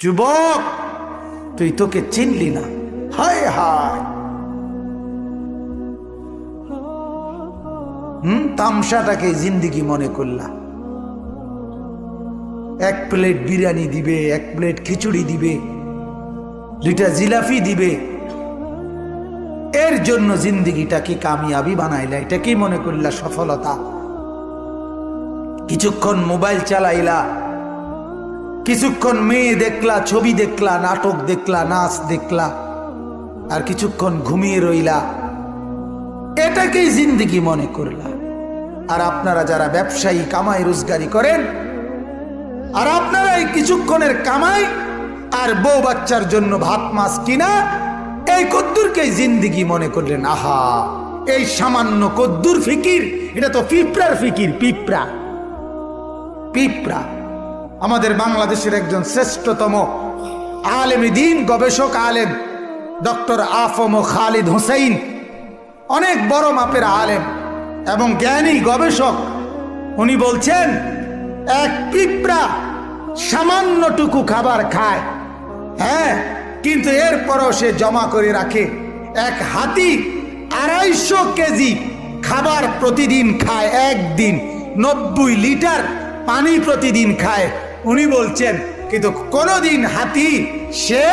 যুবক তুই তোকে চিনলি না, হায় হায়। তামসাটাকে জিন্দিগি মনে করলা। এক প্লেট বিরিয়ানি দিবে, এক প্লেট খিচুড়ি দিবে, 2টা জিলাপি দিবে, এর জন্য জিন্দিগিটাকে কামিয়াবি বানাইলা। এটা কি মনে করলা সফলতা? কিছুক্ষণ মোবাইল চালাইলা, কিছুক্ষণ মেয়ে দেখলা, ছবি দেখলা, নাটক দেখলা, নাচ দেখলা, আর কিছুক্ষণ ঘুমিয়ে রইলা, এটাকেই জিন্দিগি মনে করলা। আর আপনারা যারা ব্যবসায়ী কামাই রোজগারি করেন, আর আপনারা এই কিছুক্ষণের কামাই আর বউ বাচ্চার জন্য ভাত মাছ কিনা এই কদ্দুরকেই জিন্দিগি মনে করলেন। আহা, এই সামান্য কদ্দুর ফিকির, এটা তো পিঁপড়ার ফিকির। পিঁপড়া পিঁপড়া। আমাদের বাংলাদেশের একজন শ্রেষ্ঠতম আলেম দ্বীন, গবেষক আলেম ডক্টর আফম খালিদ হোসেন, অনেক বড় মাপের আলেম এবং জ্ঞানী গবেষক। উনি বলছেন এক পিঁপড়া সামান্যটুকু খাবার খায়, হ্যাঁ, কিন্তু এরপরও সে জমা করে রাখে। এক হাতি 250 কেজি খাবার প্রতিদিন খায়, একদিন 90 লিটার পানি প্রতিদিন খায়। উনি বলছেন কিন্তু কোনোদিন হাতি সে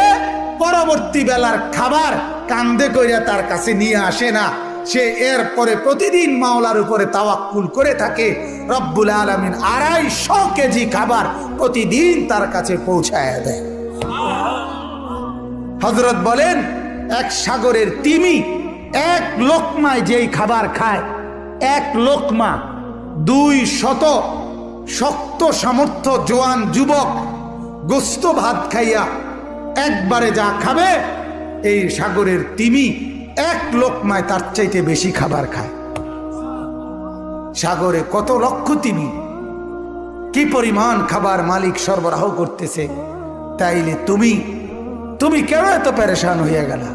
পরবর্তী বেলার খাবার কান্দে কইরা তার কাছে নিয়ে আসে না। সে এরপরে প্রতিদিন মাওলার উপরে তাওয়াক্কুল করে থাকে। রব্বুল আলামিন 250 কেজি খাবার প্রতিদিন তার কাছে পৌঁছায় দেয়। হযরত বলেন এক সাগরের তিমি এক লোকমায় যেই খাবার খায়, এক লোকমা 200 শক্ত সামর্থ্য জোয়ান যুবক গোস্ত ভাত খাইয়া একবারে যা খাবে, এই সাগরের তিমি এক লোকমায় তার চাইতে বেশি খাবার খায়। সাগরে কত লক্ষ তিমি, কি পরিমাণ খাবার মালিক সরবরাহ করতেছে। তাইলে তুমি কেন এত পেরেশান হয়ে গেলা?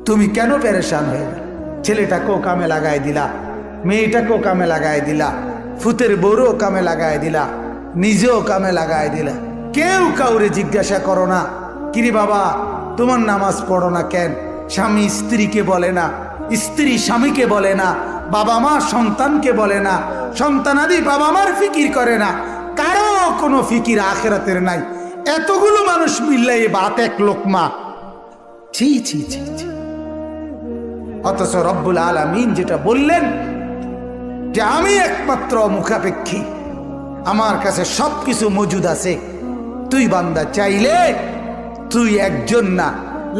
তুমি কেন পেরেশান হয়ে গেল? ছেলেটাকেও কামে লাগাই দিলা, মেয়েটাকেও কামে লাগাই দিলা, ফুতের বউরও কামে লাগাই দিলা, নিজেও কামে লাগাই দিলা। কেউ কাউরে জিজ্ঞাসা করো না, কিরে বাবা তোমার নামাজ পড়ো না কেন? স্বামী স্ত্রীকে বলে না, স্ত্রী স্বামীকে বলে না, বাবা মা সন্তানকে বলে না, সন্তানাদি বাবা মার ফিকির করে না, কারো কোনো ফিকির আখিরাতের নাই। এতগুলো মানুষ মিললে বাত এক লোকমা, ছি ছি ছি ছি। অথচ রব্বুল আলামিন যেটা বললেন যে আমি একমাত্র মুখাপেক্ষী, আমার কাছে সবকিছু মজুদ আছে। তুই বান্দা চাইলে তুই একজন না,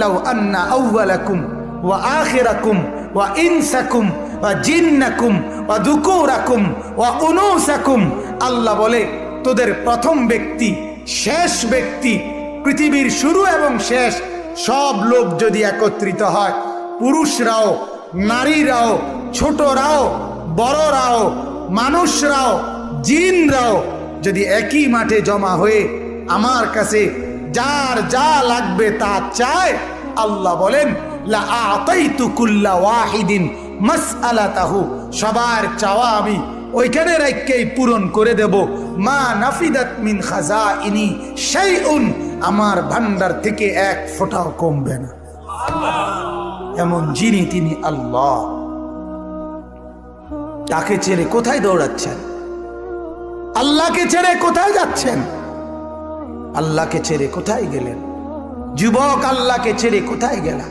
লাউ আন্না আউওয়ালাকুম ওয়া আখিরাকুম ওয়া ইনসাকুম ওয়া জিন্নাকুম ওয়া যুকুরাকুম ওয়া উনুসাকুম, আল্লাহ বলে তোদের প্রথম ব্যক্তি, শেষ ব্যক্তি, পৃথিবীর শুরু এবং শেষ সব লোক যদি একত্রিত হয়, পুরুষরাও নারীরাও, ছোটরাও বড়রাও, মানুষরাও জিনরাও যদি একই মাঠে জমা হয়ে আমার কাছে যার যা লাগবে তা চায়, আল্লাহ বলেন লা আতাইতু কুল্লা ওয়াহিদিন মাসআলাতাহু, সবার চাওয়া আমি ওইখানে রাখকেই পূরণ করে দেব। মা নাফিদাত মিন খাজাইনি শাইউন, আমার ভান্ডার থেকে এক ফোঁটাও কমবে না। এমন যিনি তিনি আল্লাহ। তাকে ছেড়ে কোথায় দৌড়াচ্ছেন? আল্লাহকে ছেড়ে কোথায় যাচ্ছেন? আল্লাহকে ছেড়ে কোথায় গেলেন? যুবক আল্লাহকে ছেড়ে কোথায় গেলা?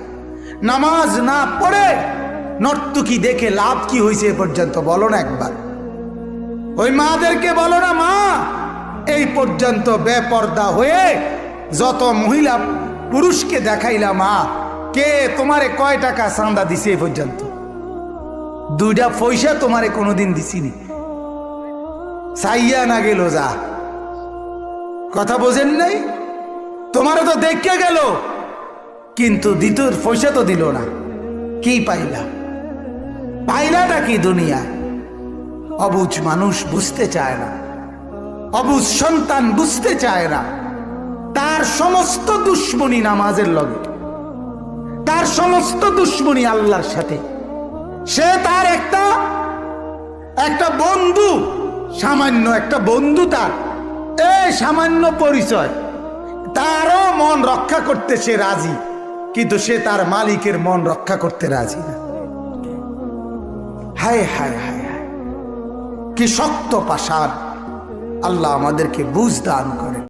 নামাজ না পড়ে নর্তকী দেখে লাভ কি হয়েছে এ পর্যন্ত বলো না একবার। ওই মাদেরকে বলো না, মা এই পর্যন্ত বেপর্দা হয়ে যত মহিলা পুরুষকে দেখাইলা, মা কে তোমারে কয় টাকা চাঁদা দিছে এ পর্যন্ত? 2টা পয়সা তোমারে কোনোদিন দিছিনি, চাইয়া না গেল যা। কথা বোঝেন নাই? তোমারে তো দেখে গেল, কিন্তু দ্বিতীয় পয়সা তো দিল না। কি পাইলা? পাইলাটা কি দুনিয়া? অবুঝ মানুষ বুঝতে চায় না, অবুঝ সন্তান বুঝতে চায় না। তার সমস্ত দুশ্মনী নামাজের লগে, তার সমস্ত দুশ্মনী আল্লাহর সাথে। সে তার একটা বন্ধু, সামান্য একটা বন্ধু, তার এই সামান্য পরিচয়, তারও মন রক্ষা করতে সে রাজি, কিন্তু সে তার মালিকের মন রক্ষা করতে রাজি না। হায় হায় হায় হায়, কি শক্ত পাষাণ! আল্লাহ আমাদেরকে বুঝ দান করেন।